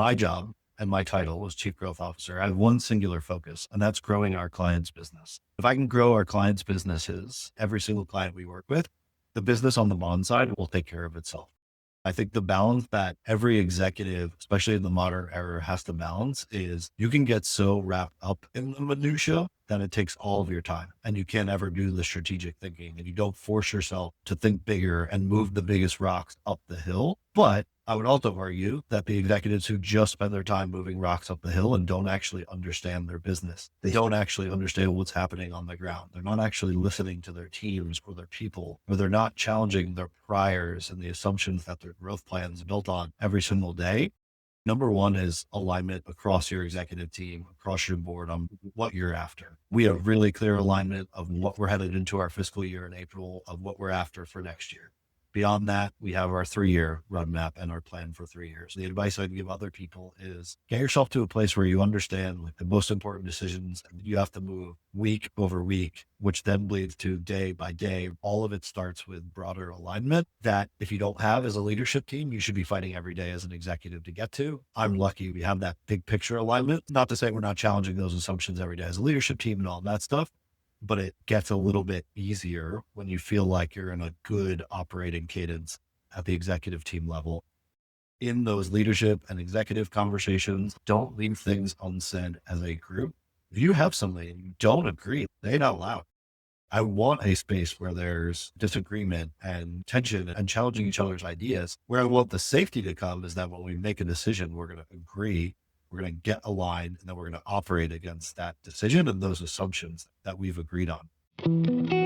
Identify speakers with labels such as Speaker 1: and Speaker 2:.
Speaker 1: My job and my title was Chief Growth Officer. I have one singular focus, and that's growing our clients' business. If I can grow our clients' businesses, every single client we work with, the business on the bond side will take care of itself. I think the balance that every executive, especially in the modern era, has to balance is you can get so wrapped up in the minutia that it takes all of your time and you can't ever do the strategic thinking and you don't force yourself to think bigger and move the biggest rocks up the hill. But I would also argue that the executives who just spend their time moving rocks up the hill and don't actually understand their business, they don't actually understand what's happening on the ground. They're not actually listening to their teams or their people, or they're not challenging their priors and the assumptions that their growth plans built on every single day. Number one is alignment across your executive team, across your board on what you're after. We have really clear alignment of what we're headed into our fiscal year in April, of what we're after for next year. Beyond that, we have our 3-year roadmap and our plan for 3 years. The advice I'd give other people is get yourself to a place where you understand like the most important decisions and you have to move week over week, which then leads to day by day. All of it starts with broader alignment that if you don't have as a leadership team, you should be fighting every day as an executive to get to. I'm lucky we have that big picture alignment. Not to say we're not challenging those assumptions every day as a leadership team and all that stuff, but it gets a little bit easier when you feel like you're in a good operating cadence at the executive team level. In those leadership and executive conversations, don't leave things unsaid as a group. If you have something and you don't agree, say it out loud. I want a space where there's disagreement and tension and challenging each other's ideas. Where I want the safety to come is that when we make a decision, we're going to agree, we're going to get aligned, and then we're going to operate against that decision and those assumptions that we've agreed on.